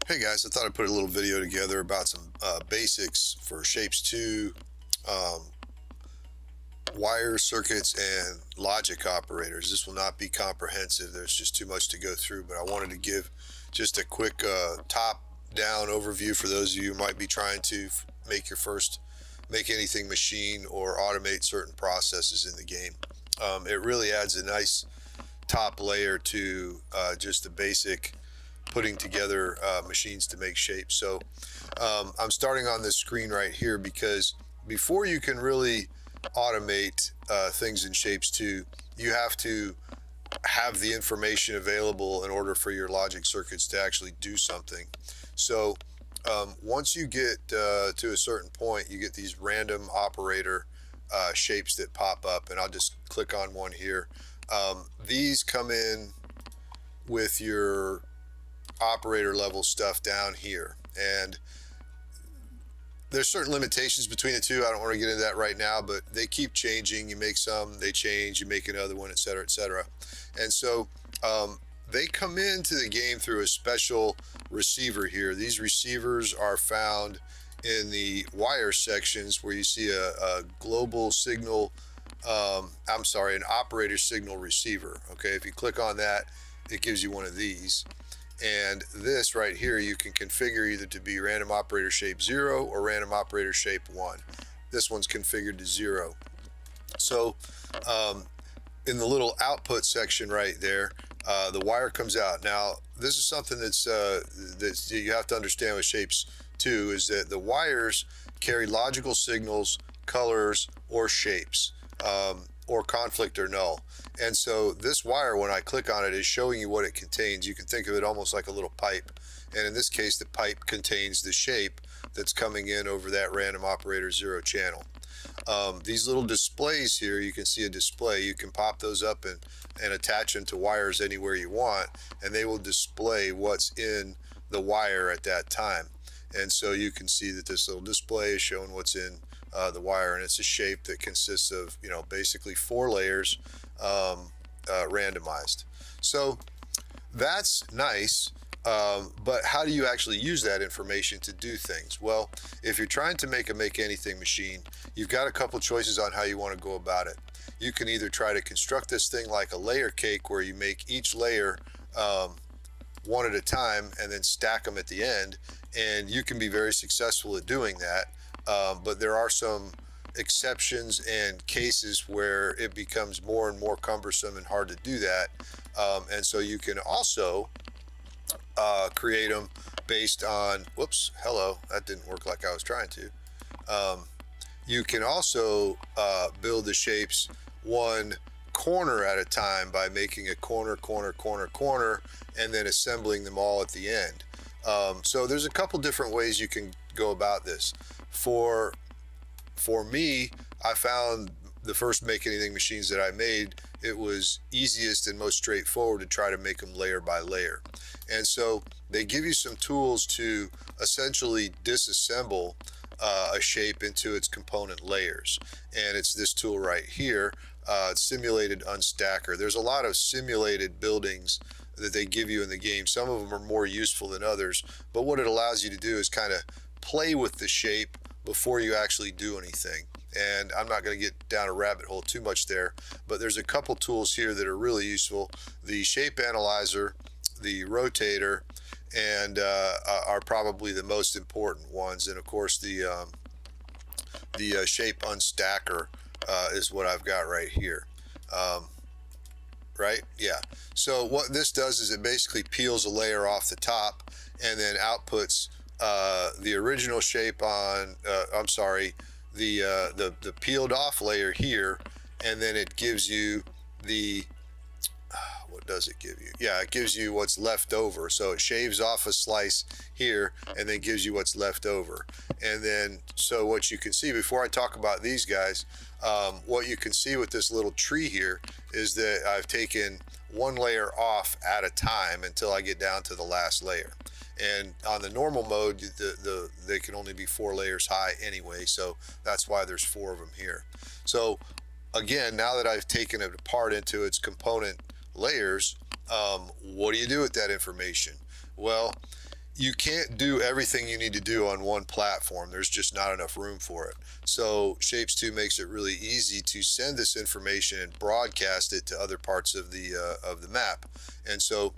Hey guys, I thought I'd put a little video together about some basics for Shapez2 um, wire circuits and logic operators. This will not be comprehensive. There's just too much to go through, but I wanted to give just a quick top-down overview for those of you who might be trying to make your first make anything machine or automate certain processes in the game. It really adds a nice top layer to just the basic putting together machines to make shapes. So I'm starting on this screen right here because before you can really automate things in Shapez2, you have to have the information available in order for your logic circuits to actually do something. So once you get to a certain point, you get these random operator shapes that pop up, and I'll just click on one here. These come in with your operator level stuff down here, and there's certain limitations between the two. I don't want to get into that right now, but they keep changing. You make some, they change, you make another one, etc., etc. And so they come into the game through a special receiver here. These receivers are found in the wire sections where you see a global signal, an operator signal receiver. Okay, if you click on that, it gives you one of these. And this right here, you can configure either to be random operator shape 0 or random operator shape 1. This one's configured to 0. So in the little output section right there, the wire comes out. Now, this is something that's you have to understand with Shapez2 is that the wires carry logical signals, colors, or shapes, or conflict or null. And so this wire, when I click on it, is showing you what it contains. You can think of it almost like a little pipe. And in this case, the pipe contains the shape that's coming in over that random operator 0 channel. These little displays here, you can see a display. You can pop those up and attach them to wires anywhere you want, and they will display what's in the wire at that time. And so you can see that this little display is showing what's in the wire, and it's a shape that consists of, basically 4 layers randomized. So that's nice, but how do you actually use that information to do things? Well, if you're trying to make a make anything machine, you've got a couple choices on how you want to go about it. You can either try to construct this thing like a layer cake where you make each layer one at a time and then stack them at the end, and you can be very successful at doing that, but there are some exceptions and cases where it becomes more and more cumbersome and hard to do that, and so you can also create them based on, whoops, hello, that didn't work like I was trying to. You can also build the shapes one corner at a time by making a corner, corner, corner, corner, and then assembling them all at the end. So there's a couple different ways you can go about this. For me, I found the first make anything machines that I made, it was easiest and most straightforward to try to make them layer by layer. And so they give you some tools to essentially disassemble a shape into its component layers. And it's this tool right here, simulated unstacker. There's a lot of simulated buildings that they give you in the game. Some of them are more useful than others, but what it allows you to do is kind of play with the shape before you actually do anything. And I'm not going to get down a rabbit hole too much there, but there's a couple tools here that are really useful. The shape analyzer, the rotator, and are probably the most important ones. And of course, the shape unstacker is what I've got right here. Right? Yeah. So what this does is it basically peels a layer off the top and then outputs the original shape on, the peeled off layer here, and then it gives you the, what does it give you? Yeah, it gives you what's left over. So it shaves off a slice here and then gives you what's left over. And then, so what you can see, before I talk about these guys, what you can see with this little tree here is that I've taken one layer off at a time until I get down to the last layer. And on the normal mode, they can only be 4 layers high anyway, so that's why there's 4 of them here. So again, now that I've taken it apart into its component layers, what do you do with that information? Well, you can't do everything you need to do on one platform. There's just not enough room for it. So Shapez2 makes it really easy to send this information and broadcast it to other parts of the map. And so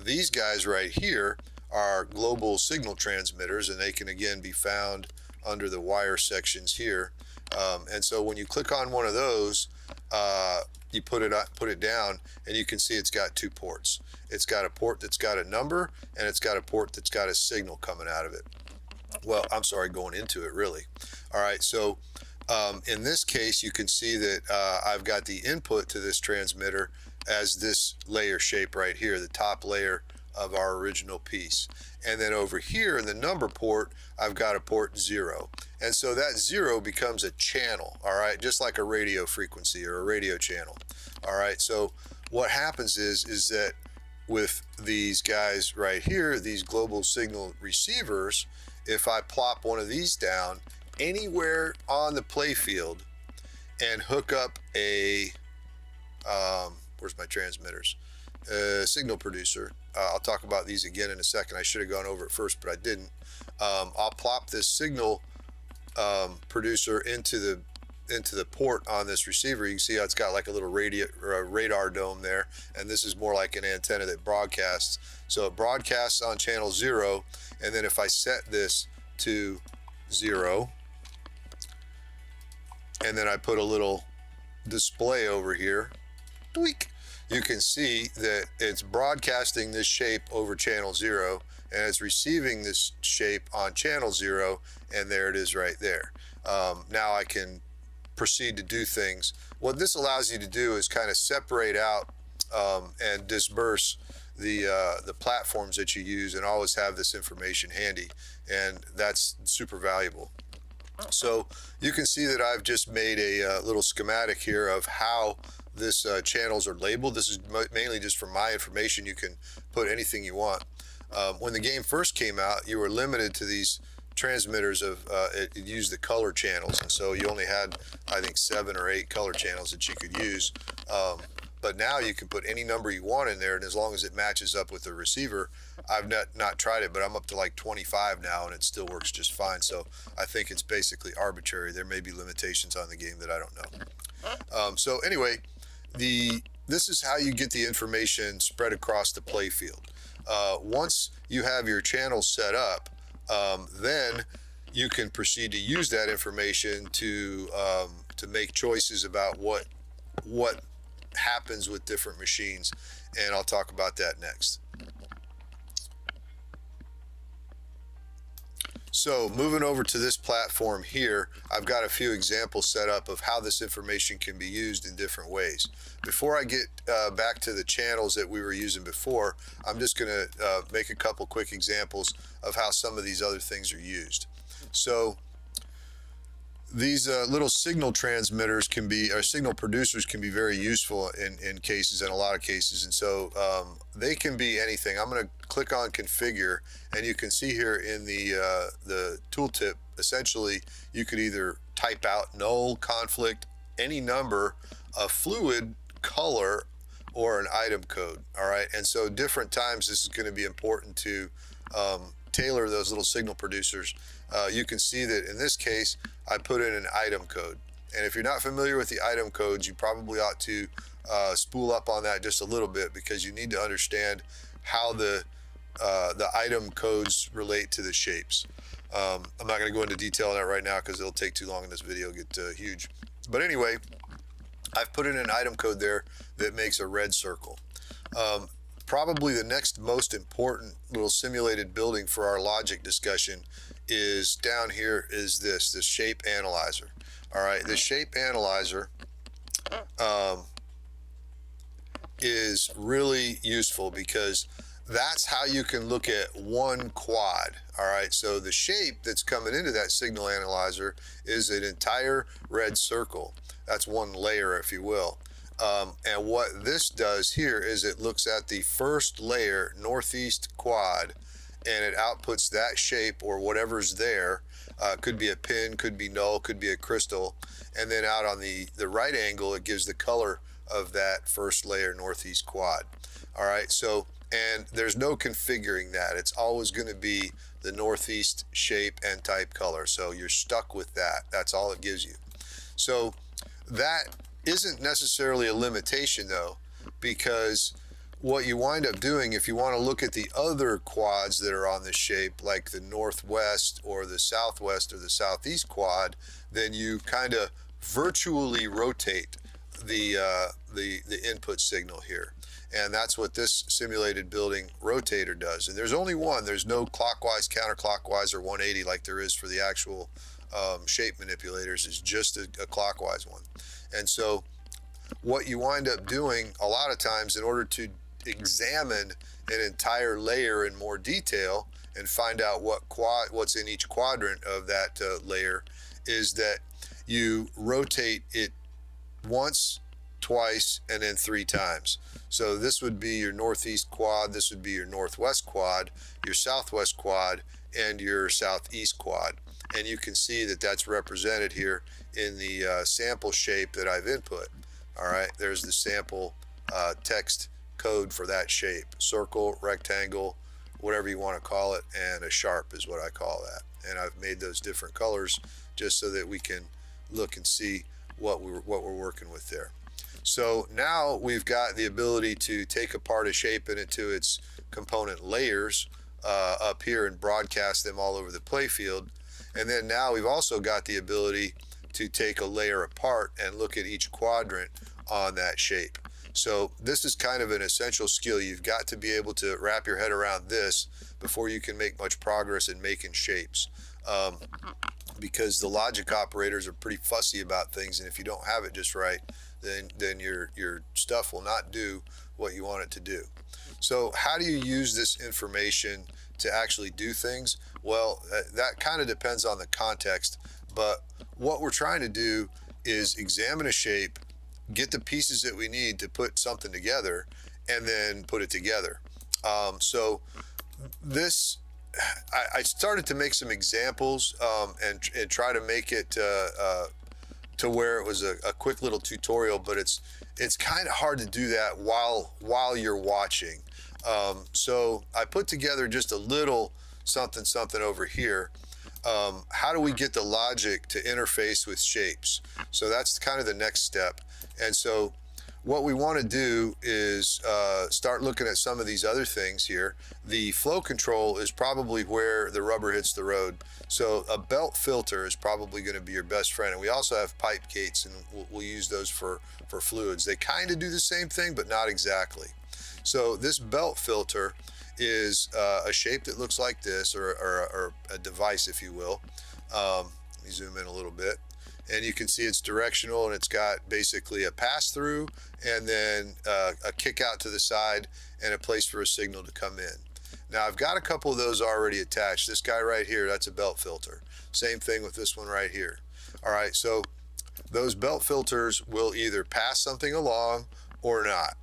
these guys right here are global signal transmitters, and they can again be found under the wire sections here. And so when you click on one of those, you put it down, and you can see it's got two ports. It's got a port that's got a number, and it's got a port that's got a signal coming out of it. Well, I'm sorry, going into it, really. All right, so in this case, you can see that I've got the input to this transmitter as this layer shape right here, the top layer of our original piece. And then over here in the number port, I've got a port 0. And so that 0 becomes a channel, all right, just like a radio frequency or a radio channel. All right, so what happens is that with these guys right here, these global signal receivers, if I plop one of these down anywhere on the play field and hook up a, where's my transmitters? Signal producer. I'll talk about these again in a second. I should have gone over it first, but I didn't. I'll plop this signal producer into the port on this receiver. You can see how it's got like a little radar dome there, and this is more like an antenna that broadcasts. So it broadcasts on channel 0, and then if I set this to 0, and then I put a little display over here, tweak, you can see that it's broadcasting this shape over channel 0, and it's receiving this shape on channel 0, and there it is right there. Now I can proceed to do things. What this allows you to do is kind of separate out and disperse the platforms that you use, and always have this information handy, and that's super valuable. So you can see that I've just made a little schematic here of how this channels are labeled. This is mainly just for my information. You can put anything you want. When the game first came out, you were limited to these transmitters of it used the color channels, and so you only had, I think, 7 or 8 color channels that you could use. But now you can put any number you want in there, and as long as it matches up with the receiver. I've not tried it, but I'm up to like 25 now, and it still works just fine. So I think it's basically arbitrary. There may be limitations on the game that I don't know. So anyway, this is how you get the information spread across the play field. Once you have your channel set up, then you can proceed to use that information to make choices about what happens with different machines, and I'll talk about that next. So moving over to this platform here, I've got a few examples set up of how this information can be used in different ways. Before I get back to the channels that we were using before, I'm just going to make a couple quick examples of how some of these other things are used. So these little signal transmitters can be, or signal producers can be very useful in cases, in a lot of cases. And so they can be anything. I'm going to click on configure, and you can see here in the tooltip, essentially you could either type out null, conflict, any number, a fluid, color, or an item code. All right, and so different times this is going to be important to tailor those little signal producers. You can see that in this case I put in an item code, and if you're not familiar with the item codes, you probably ought to spool up on that just a little bit, because you need to understand how the item codes relate to the shapes. I'm not going to go into detail on that right now because it'll take too long in this video, get huge. But anyway, I've put in an item code there that makes a red circle. Probably the next most important little simulated building for our logic discussion is down here, is this shape analyzer. All right, the shape analyzer is really useful because that's how you can look at one quad. All right, so the shape that's coming into that signal analyzer is an entire red circle. That's one layer, if you will. And what this does here is it looks at the first layer, northeast quad, and it outputs that shape or whatever's there. Could be a pin, could be null, could be a crystal. And then out on the right angle, it gives the color of that first layer, northeast quad. All right, so And there's no configuring that. It's always going to be the northeast shape and type color. So you're stuck with that. That's all it gives you. So that isn't necessarily a limitation though, because what you wind up doing, if you want to look at the other quads that are on the shape, like the northwest or the southwest or the southeast quad, then you kind of virtually rotate the input signal here. And that's what this simulated building rotator does. And there's only one. There's no clockwise, counterclockwise, or 180 like there is for the actual shape manipulators. It's just a clockwise one. And so what you wind up doing a lot of times in order to examine an entire layer in more detail and find out what's in each quadrant of that layer is that you rotate it once, twice, and then 3 times. So this would be your northeast quad, this would be your northwest quad, your southwest quad, and your southeast quad. And you can see that that's represented here in the sample shape that I've input. All right, there's the sample text code for that shape. Circle, rectangle, whatever you want to call it, and a sharp is what I call that. And I've made those different colors just so that we can look and see what we're working with there. So now we've got the ability to take apart a shape into its component layers up here and broadcast them all over the playfield. And then now we've also got the ability to take a layer apart and look at each quadrant on that shape. So this is kind of an essential skill. You've got to be able to wrap your head around this before you can make much progress in making shapes. Because the logic operators are pretty fussy about things, and if you don't have it just right, then your stuff will not do what you want it to do. So how do you use this information to actually do things? Well, that kind of depends on the context, but what we're trying to do is examine a shape, get the pieces that we need to put something together, and then put it together. So this, I started to make some examples and try to make it to where it was a quick little tutorial, but it's kind of hard to do that while you're watching. So I put together just a little something over here. How do we get the logic to interface with shapes? So that's kind of the next step. And so what we want to do is start looking at some of these other things here. The flow control is probably where the rubber hits the road. So a belt filter is probably going to be your best friend. And we also have pipe gates, and we'll use those for fluids. They kind of do the same thing, but not exactly. So this belt filter is a shape that looks like this, or a device, if you will. Let me zoom in a little bit. And you can see it's directional, and it's got basically a pass through and then a kick out to the side and a place for a signal to come in. Now I've got a couple of those already attached. This guy right here, that's a belt filter. Same thing with this one right here. All right, so those belt filters will either pass something along or not.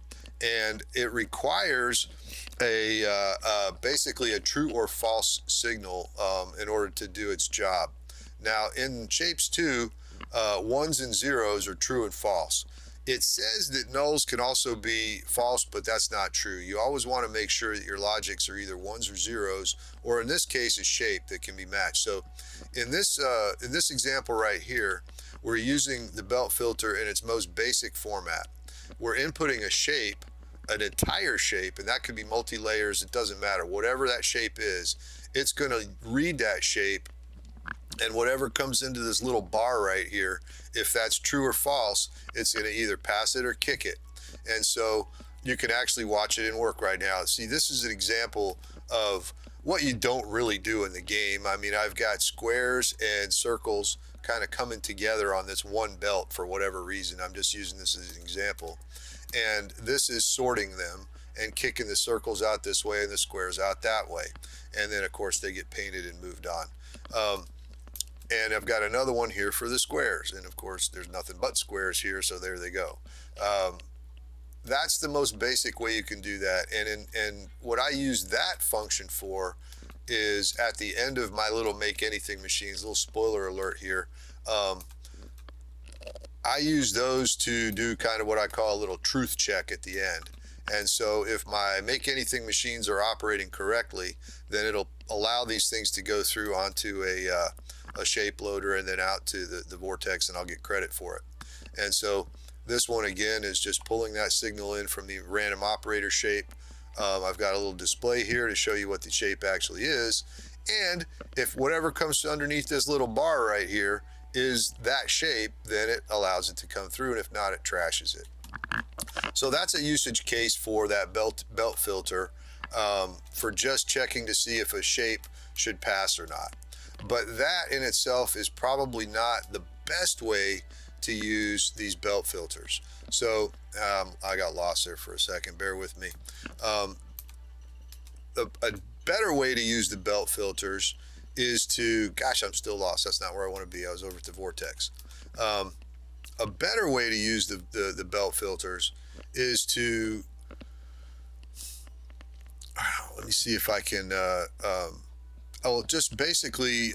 And it requires basically a true or false signal in order to do its job. Now in Shapez2, ones and zeros are true and false. It says that nulls can also be false, but that's not true. You always want to make sure that your logics are either ones or zeros, or in this case, a shape that can be matched. So in this example right here, we're using the belt filter in its most basic format. We're inputting a shape, an entire shape, and that could be multi-layers. It doesn't matter. Whatever that shape is, it's going to read that shape, and whatever comes into this little bar right here, if that's true or false, it's going to either pass it or kick it. And so you can actually watch it in work right now. See, this is an example of what you don't really do in the game. I mean, I've got squares and circles kind of coming together on this one belt for whatever reason. I'm just using this as an example. And this is sorting them and kicking the circles out this way and the squares out that way. And then, of course, they get painted and moved on. And I've got another one here for the squares. And of course, there's nothing but squares here, so there they go. That's the most basic way you can do that. And what I use that function for is at the end of my little make anything machines, little spoiler alert here. I use those to do kind of what I call a little truth check at the end. And so if my make anything machines are operating correctly, then it'll allow these things to go through onto a shape loader and then out to the vortex, and I'll get credit for it. And so this one again is just pulling that signal in from the random operator shape. I've got a little display here to show you what the shape actually is. And if whatever comes underneath this little bar right here is that shape, then it allows it to come through, and if not, it trashes it. So that's a usage case for that belt filter, for just checking to see if a shape should pass or not. But that in itself is probably not the best way to use these belt filters. So I got lost there for a second, bear with me. A better way to use the belt filters is to, gosh, I'm still lost. That's not where I want to be. I was over at the vortex. A better way to use the belt filters is to, let me see if I can, just basically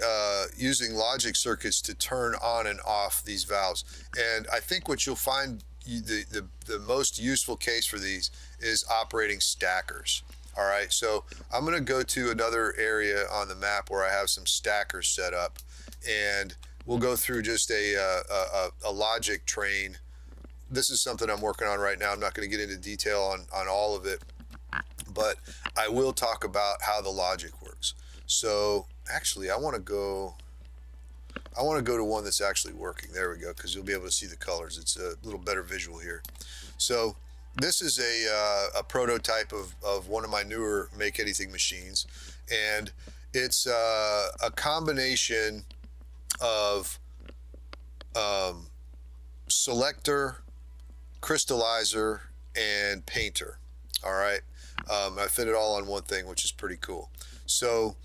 using logic circuits to turn on and off these valves. And I think what you'll find the most useful case for these is operating stackers. All right, so I'm going to go to another area on the map where I have some stackers set up, and we'll go through just a logic train. This is something I'm working on right now. I'm not going to get into detail on all of it, but I will talk about how the logic works. So actually, I want to go to one that's actually working. There we go, because you'll be able to see the colors. It's a little better visual here. So this is a prototype of one of my newer make anything machines, and it's a combination of selector, crystallizer, and painter. All right, I fit it all on one thing, which is pretty cool. So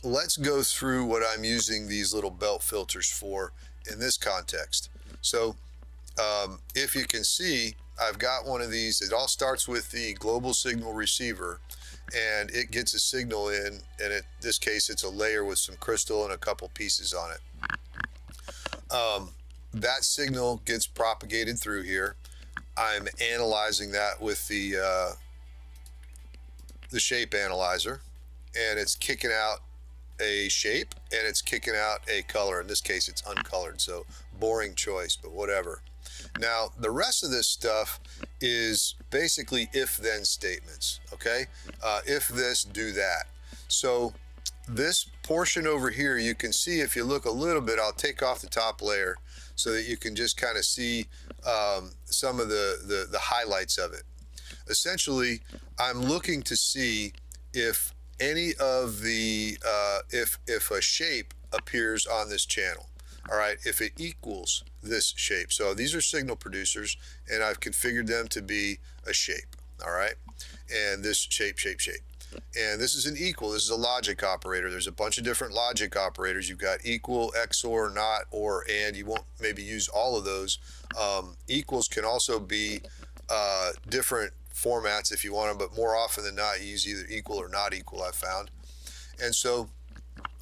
let's go through what I'm using these little belt filters for in this context. So if you can see, I've got one of these. It all starts with the global signal receiver, and it gets a signal in, and in this case it's a layer with some crystal and a couple pieces on it. That signal gets propagated through here. I'm analyzing that with the shape analyzer, and it's kicking out a shape and it's kicking out a color. In this case it's uncolored, so boring choice, but whatever. Now the rest of this stuff is basically if-then statements. Okay, if this, do that. So this portion over here, you can see if you look a little bit, I'll take off the top layer so that you can just kind of see some of the highlights of it. Essentially, I'm looking to see if any of the if a shape appears on this channel. All right, if it equals this shape. So these are signal producers, and I've configured them to be a shape. All right, and this shape, and this is an equal. This is a logic operator. There's a bunch of different logic operators. You've got equal, XOR, not, or, and. You won't maybe use all of those. Equals can also be different formats if you want them, but more often than not, you use either equal or not equal, I've found. And so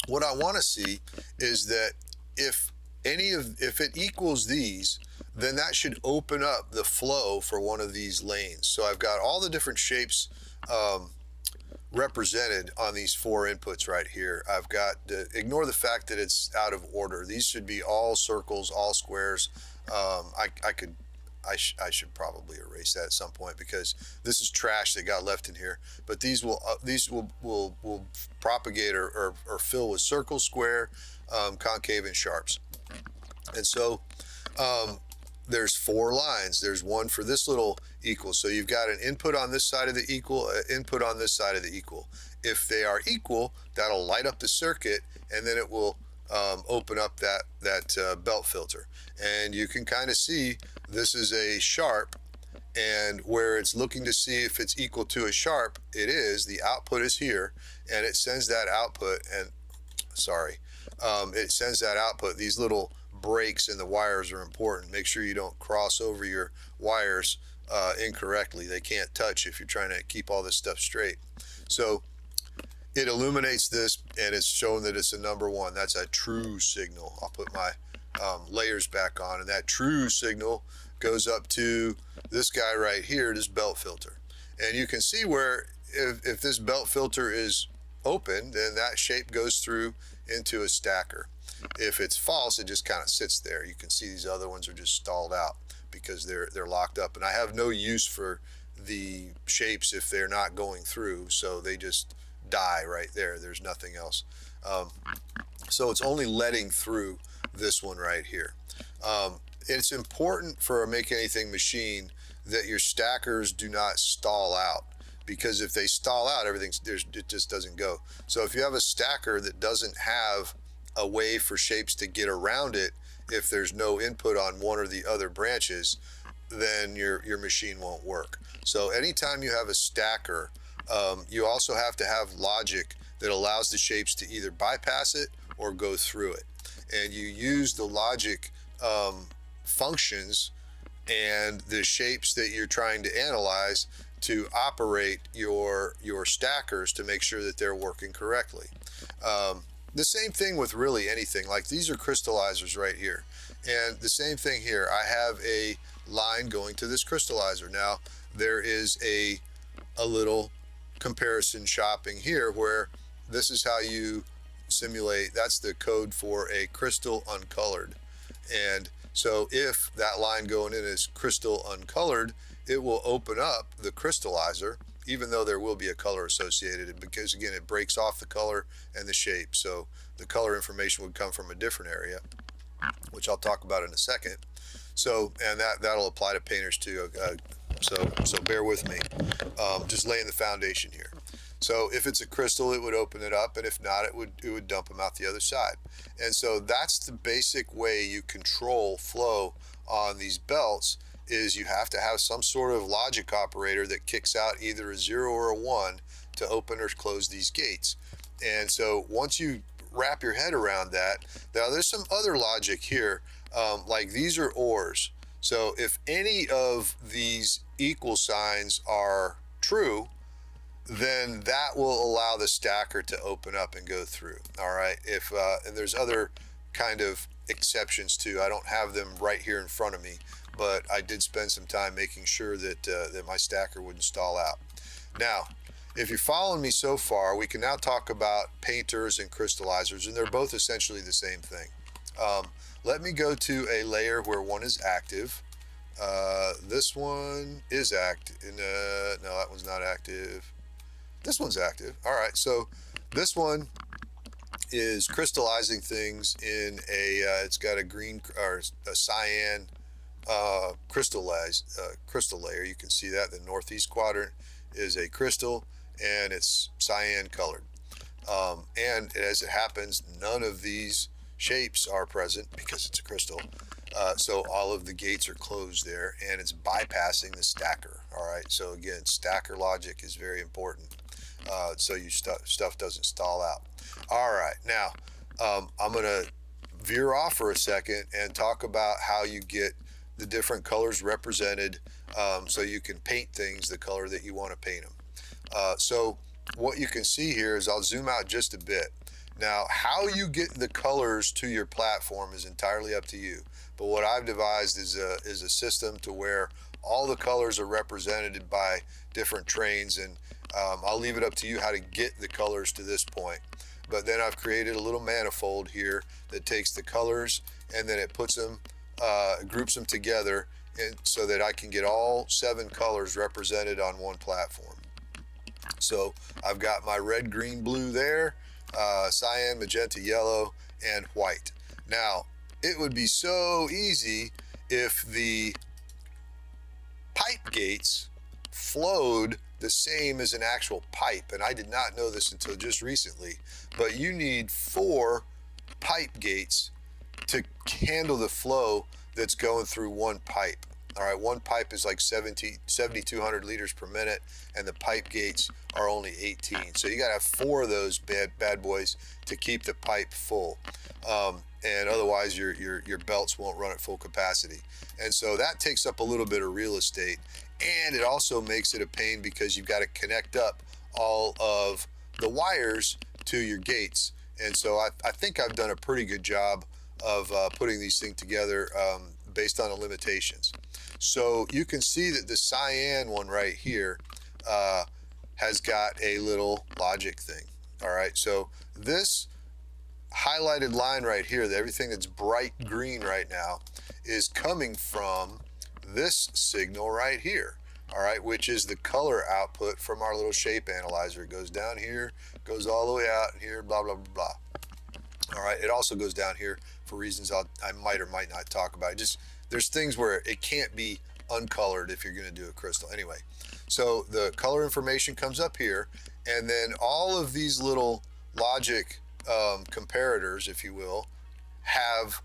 what I want to see is that if it equals these, then that should open up the flow for one of these lanes. So I've got all the different shapes represented on these four inputs right here. I've got ignore the fact that it's out of order. These should be all circles, all squares. I should probably erase that at some point because this is trash that got left in here. But these will propagate or fill with circle, square, concave, and sharps. And so there's four lines. There's one for this little equal. So you've got an input on this side of the equal, an input on this side of the equal. If they are equal, that'll light up the circuit, and then it will open up that belt filter. And you can kind of see this is a sharp, and where it's looking to see if it's equal to a sharp, it is. The output is here, and it sends that output, and it sends that output. These little breaks in the wires are important. Make sure you don't cross over your wires incorrectly. They can't touch if you're trying to keep all this stuff straight. So it illuminates this, and it's showing that it's a number one. That's a true signal. I'll put my layers back on, and that true signal goes up to this guy right here, this belt filter. And you can see where if this belt filter is open, then that shape goes through into a stacker. If it's false, it just kind of sits there. You can see these other ones are just stalled out because they're locked up. And I have no use for the shapes if they're not going through, so they just die right there. There's nothing else. So it's only letting through this one right here. It's important for a Make Anything machine that your stackers do not stall out, because if they stall out, it just doesn't go. So if you have a stacker that doesn't have a way for shapes to get around it, if there's no input on one or the other branches, then your machine won't work. So anytime you have a stacker, you also have to have logic that allows the shapes to either bypass it or go through it. And you use the logic functions and the shapes that you're trying to analyze to operate your stackers to make sure that they're working correctly. The same thing with really anything. Like these are crystallizers right here. And the same thing here. I have a line going to this crystallizer. Now there is a little comparison shopping here where this is how you simulate. That's the code for a crystal uncolored. And so if that line going in is crystal uncolored, it will open up the crystallizer, even though there will be a color associated, because again, it breaks off the color and the shape. So the color information would come from a different area, which I'll talk about in a second. So, and that'll apply to painters too. So bear with me. Just laying the foundation here. So if it's a crystal, it would open it up, and if not, it would dump them out the other side. And so that's the basic way you control flow on these belts, is you have to have some sort of logic operator that kicks out either a 0 or a 1 to open or close these gates. And so once you wrap your head around that, now there's some other logic here, like these are ORs. So if any of these equal signs are true, then that will allow the stacker to open up and go through. All right. If and there's other kind of exceptions too. I don't have them right here in front of me, but I did spend some time making sure that that my stacker wouldn't stall out. Now, if you're following me so far, we can now talk about painters and crystallizers, and they're both essentially the same thing. Let me go to a layer where one is active. This one is active. No, that one's not active. This one's active. All right, so this one is crystallizing things in a, it's got a green or a cyan crystal layer. You can see that the northeast quadrant is a crystal, and it's cyan colored. And as it happens, none of these shapes are present because it's a crystal. So all of the gates are closed there, and it's bypassing the stacker. All right, so again, stacker logic is very important. So your stuff doesn't stall out. All right, now I'm going to veer off for a second and talk about how you get the different colors represented, so you can paint things the color that you want to paint them. So what you can see here is, I'll zoom out just a bit. Now, how you get the colors to your platform is entirely up to you. But what I've devised is a system to where all the colors are represented by different trains, and I'll leave it up to you how to get the colors to this point. But then I've created a little manifold here that takes the colors and then it puts them, groups them together, and so that I can get all 7 colors represented on one platform. So I've got my red, green, blue there, cyan, magenta, yellow, and white. Now, it would be so easy if the pipe gates flowed the same as an actual pipe, and I did not know this until just recently, but you need 4 pipe gates to handle the flow that's going through one pipe. All right, one pipe is like 7,200 liters per minute, and the pipe gates are only 18. So you got to have 4 of those bad boys to keep the pipe full, and otherwise your belts won't run at full capacity. And so that takes up a little bit of real estate, and it also makes it a pain because you've got to connect up all of the wires to your gates. And so I think I've done a pretty good job of putting these things together based on the limitations. So you can see that the cyan one right here, has got a little logic thing. All right, so this highlighted line right here, everything that's bright green right now, is coming from this signal right here. All right, which is the color output from our little shape analyzer. It goes down here, goes all the way out here, blah, blah, blah, blah. All right, it also goes down here for reasons I might or might not talk about. There's things where it can't be uncolored if you're gonna do a crystal. Anyway, so the color information comes up here, and then all of these little logic comparators, if you will, have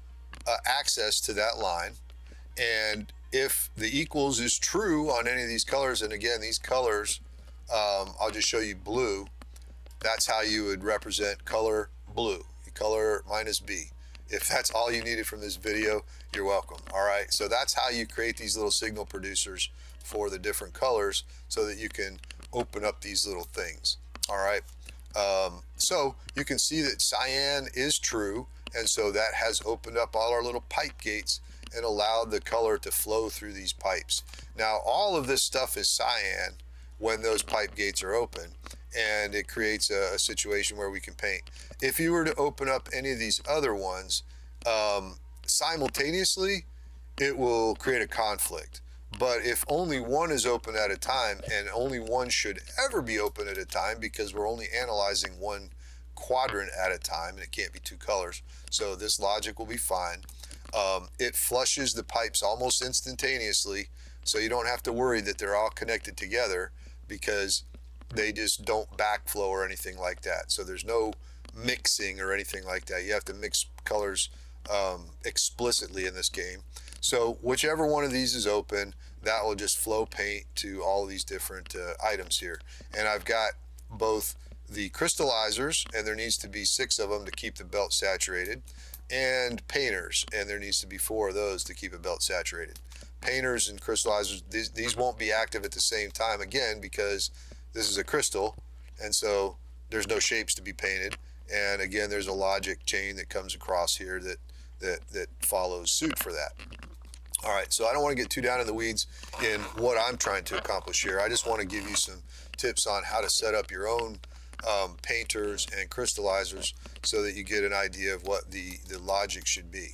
access to that line. And if the equals is true on any of these colors, and again, these colors, I'll just show you blue. That's how you would represent color blue, color minus B. If that's all you needed from this video, you're welcome. All right, so that's how you create these little signal producers for the different colors so that you can open up these little things. All right, so you can see that cyan is true, and so that has opened up all our little pipe gates and allowed the color to flow through these pipes. Now, all of this stuff is cyan when those pipe gates are open, and it creates a situation where we can paint. If you were to open up any of these other ones simultaneously, it will create a conflict. But if only one is open at a time, and only one should ever be open at a time, because we're only analyzing one quadrant at a time, and it can't be two colors, so this logic will be fine. It flushes the pipes almost instantaneously, so you don't have to worry that they're all connected together, because they just don't backflow or anything like that. So there's no mixing or anything like that. You have to mix colors explicitly in this game. So whichever one of these is open, that will just flow paint to all these different items here. And I've got both the crystallizers, and there needs to be 6 of them to keep the belt saturated, and painters, and there needs to be 4 of those to keep a belt saturated. Painters and crystallizers, these won't be active at the same time, again, because this is a crystal, and so there's no shapes to be painted. And again, there's a logic chain that comes across here that follows suit for that. All right, so I don't want to get too down in the weeds in what I'm trying to accomplish here. I just want to give you some tips on how to set up your own painters and crystallizers so that you get an idea of what the logic should be.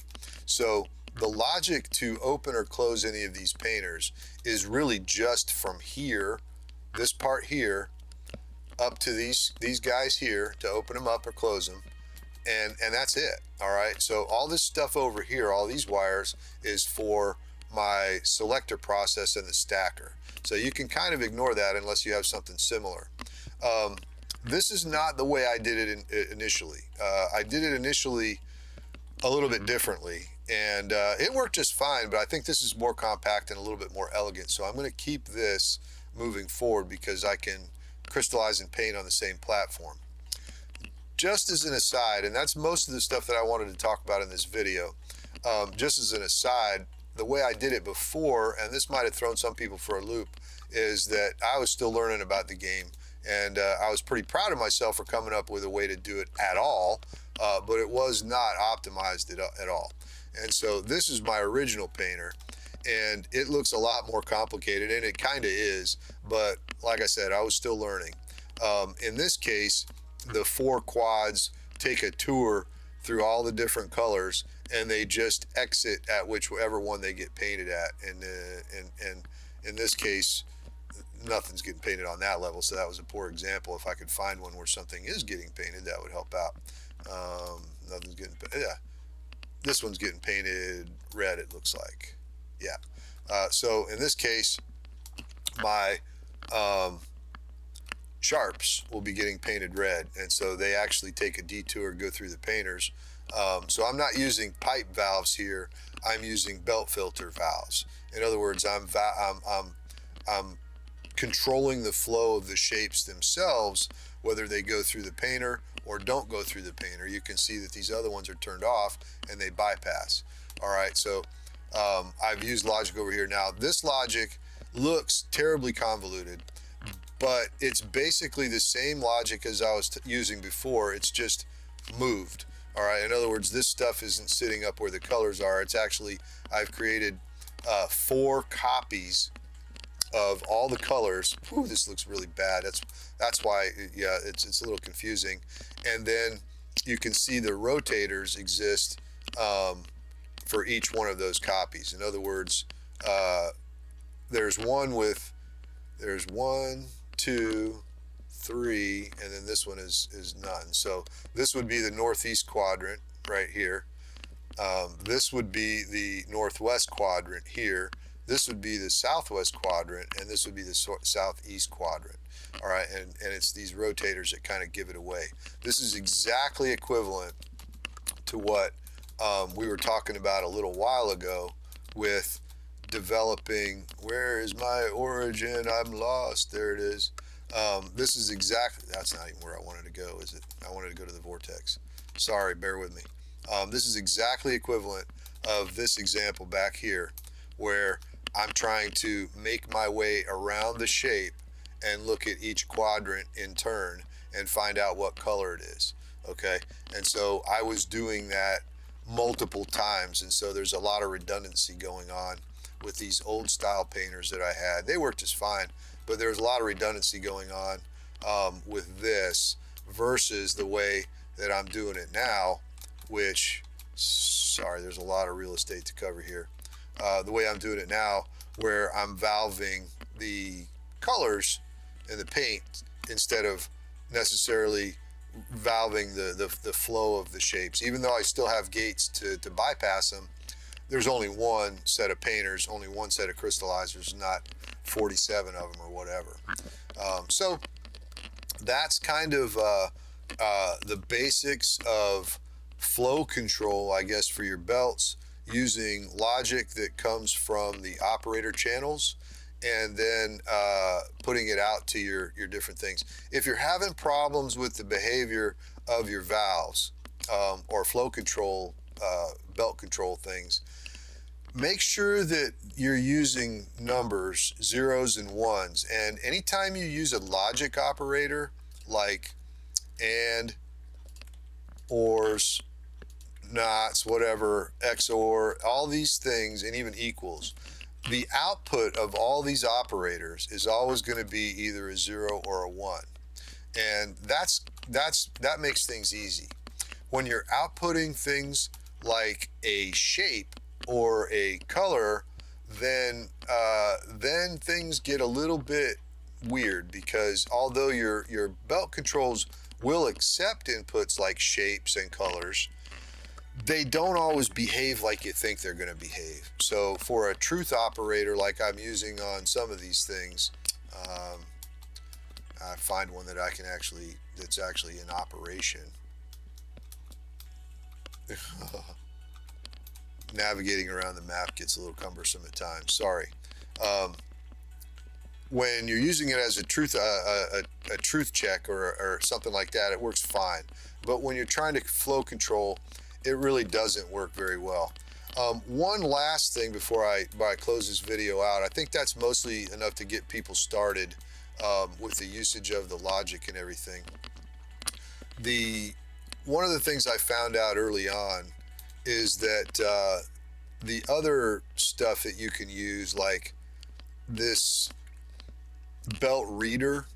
So the logic to open or close any of these painters is really just from here, this part here, up to these guys here to open them up or close them, and that's it. All right, so all this stuff over here, all these wires, is for my selector process and the stacker. So you can kind of ignore that unless you have something similar. This is not the way I did it initially. I did it initially a little bit differently, and it worked just fine, but I think this is more compact and a little bit more elegant. So I'm going to keep this moving forward because I can crystallize and paint on the same platform. Just as an aside, and that's most of the stuff that I wanted to talk about in this video, just as an aside, the way I did it before, and this might have thrown some people for a loop, is that I was still learning about the game, and I was pretty proud of myself for coming up with a way to do it at all, but it was not optimized at all. And so this is my original painter, and it looks a lot more complicated, and it kind of is, but like I said, I was still learning. In this case, the 4 quads take a tour through all the different colors, and they just exit at whichever one they get painted at. And in this case, nothing's getting painted on that level, so that was a poor example. If I could find one where something is getting painted, that would help out. Nothing's getting, yeah, this one's getting painted red, it looks like. Yeah. So in this case, my sharps will be getting painted red, and so they actually take a detour, go through the painters. So I'm not using pipe valves here. I'm using belt filter valves. In other words, I'm controlling the flow of the shapes themselves, whether they go through the painter or don't go through the painter. You can see that these other ones are turned off and they bypass. All right, so I've used logic over here. Now, this logic looks terribly convoluted, but it's basically the same logic as I was using before. It's just moved. All right, in other words, this stuff isn't sitting up where the colors are. It's actually, I've created 4 copies of all the colors. Ooh, this looks really bad. That's why, yeah, it's a little confusing. And then you can see the rotators exist for each one of those copies. In other words, there's one, two, three, and then this one is none. So this would be the northeast quadrant right here. This would be the northwest quadrant here. This would be the southwest quadrant, and this would be the southeast quadrant. All right, and it's these rotators that kind of give it away. This is exactly equivalent to what we were talking about a little while ago with developing, where is my origin? I'm lost. There it is. This is exactly, that's not even where I wanted to go, is it? I wanted to go to the vortex. Sorry, bear with me. This is exactly equivalent of this example back here, where I'm trying to make my way around the shape and look at each quadrant in turn and find out what color it is, okay? And so I was doing that multiple times, and so there's a lot of redundancy going on with these old style painters that I had. They worked just fine, but there's a lot of redundancy going on with this versus the way that I'm doing it now, which, sorry, there's a lot of real estate to cover here. The way I'm doing it now, where I'm valving the colors in the paint instead of necessarily valving the flow of the shapes. Even though I still have gates to bypass them, there's only one set of painters, only one set of crystallizers, not 47 of them or whatever. So that's kind of the basics of flow control, I guess, for your belts, using logic that comes from the operator channels, and then putting it out to your different things. If you're having problems with the behavior of your valves or flow control, belt control things, make sure that you're using numbers, zeros and ones. And anytime you use a logic operator like and, ors, nots, whatever, XOR, all these things, and even equals, the output of all these operators is always going to be either a 0 or a 1. And that makes things easy. When you're outputting things like a shape or a color, then things get a little bit weird, because although your belt controls will accept inputs like shapes and colors, they don't always behave like you think they're going to behave. So for a truth operator like I'm using on some of these things, I find one that that's actually in operation. Navigating around the map gets a little cumbersome at times, sorry. When you're using it as a truth check or something like that, it works fine. But when you're trying to flow control, it really doesn't work very well. One last thing before I close this video out, I think that's mostly enough to get people started with the usage of the logic and everything. One of the things I found out early on is that the other stuff that you can use, like this belt reader,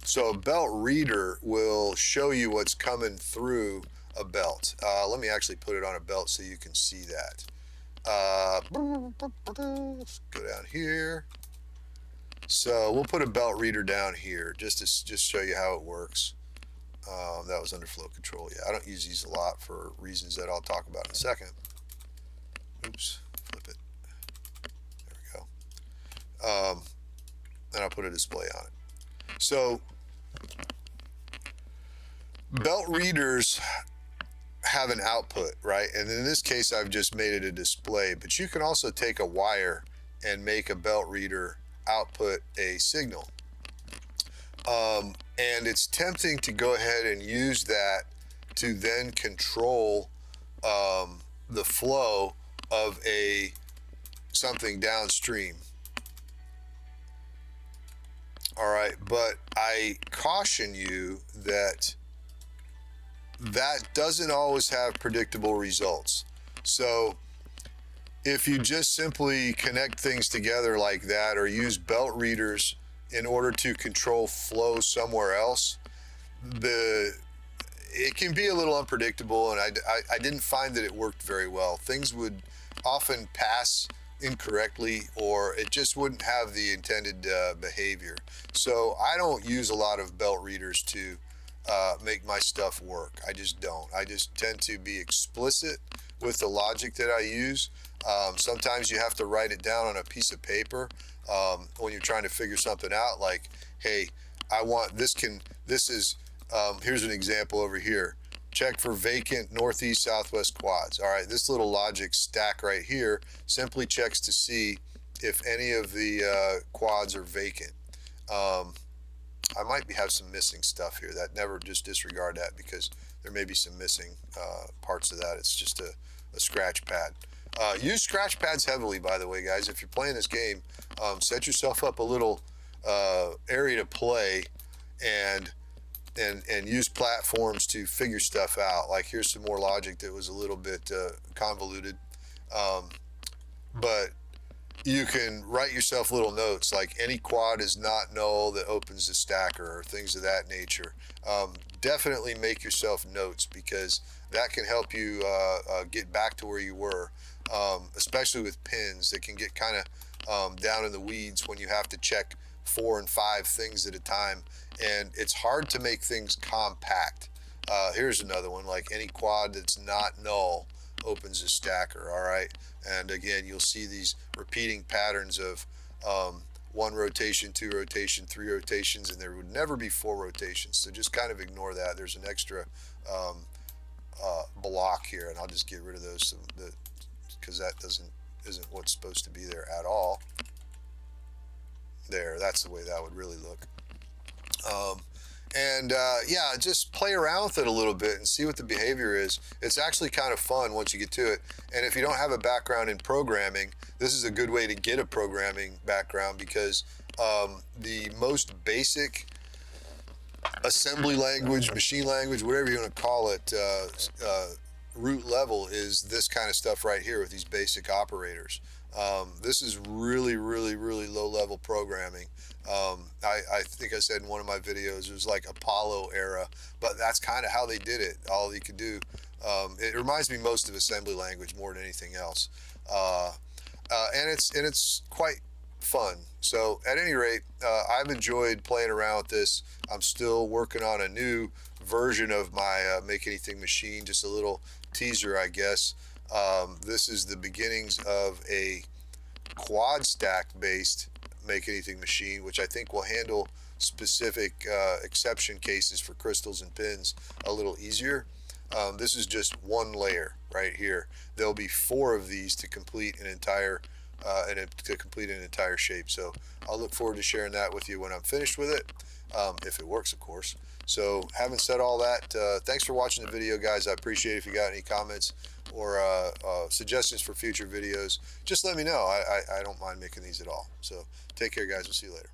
so a belt reader will show you what's coming through a belt. Let me actually put it on a belt so you can see that. Let's go down here. So we'll put a belt reader down here just to show you how it works. That was under flow control. Yeah, I don't use these a lot for reasons that I'll talk about in a second. Oops, flip it. There we go. And I'll put a display on it. So belt readers have an output, right? And in this case, I've just made it a display, but you can also take a wire and make a belt reader output a signal. And it's tempting to go ahead and use that to then control the flow of something downstream. All right, but I caution you that that doesn't always have predictable results. So if you just simply connect things together like that or use belt readers in order to control flow somewhere else, it can be a little unpredictable, and I didn't find that it worked very well. Things would often pass incorrectly, or it just wouldn't have the intended behavior. So I don't use a lot of belt readers to make my stuff work. I just don't. I just tend to be explicit with the logic that I use. Sometimes you have to write it down on a piece of paper when you're trying to figure something out, like, hey, I want this here's an example over here. Check for vacant northeast southwest quads. All right, this little logic stack right here simply checks to see if any of the quads are vacant. I might have some missing stuff here. That never just disregard that, because there may be some missing parts of that. It's just a scratch pad. Use scratch pads heavily, by the way, guys. If you're playing this game, set yourself up a little area to play and use platforms to figure stuff out. Like, here's some more logic that was a little bit convoluted, but you can write yourself little notes like any quad is not null that opens the stacker, or things of that nature. Definitely make yourself notes, because that can help you get back to where you were, especially with pins that can get kind of down in the weeds when you have to check 4 and 5 things at a time, and it's hard to make things compact. Here's another one, like any quad that's not null opens a stacker. All right, and again, you'll see these repeating patterns of 1 rotation, 2 rotation, 3 rotations, and there would never be 4 rotations, so just kind of ignore that. There's an extra block here, and I'll just get rid of those because that isn't what's supposed to be there at all. There, that's the way that would really look. Yeah, just play around with it a little bit and see what the behavior is. It's actually kind of fun once you get to it. And if you don't have a background in programming, this is a good way to get a programming background, because the most basic assembly language, machine language, whatever you want to call it, root level is this kind of stuff right here with these basic operators. This is really, really, really low level programming. I think I said in one of my videos it was like Apollo era, but that's kind of how they did it. All you could do. It reminds me most of assembly language more than anything else, and it's quite fun. So at any rate, I've enjoyed playing around with this. I'm still working on a new version of my Make Anything machine, just a little teaser, I guess. This is the beginnings of a quad stack based Make Anything machine, which I think will handle specific exception cases for crystals and pins a little easier. This is just one layer right here. There'll be 4 of these to complete an entire shape. So I'll look forward to sharing that with you when I'm finished with it, if it works, of course. So having said all that, thanks for watching the video, guys. I appreciate it. If you got any comments or suggestions for future videos, just let me know. I don't mind making these at all. So take care, guys. We'll see you later.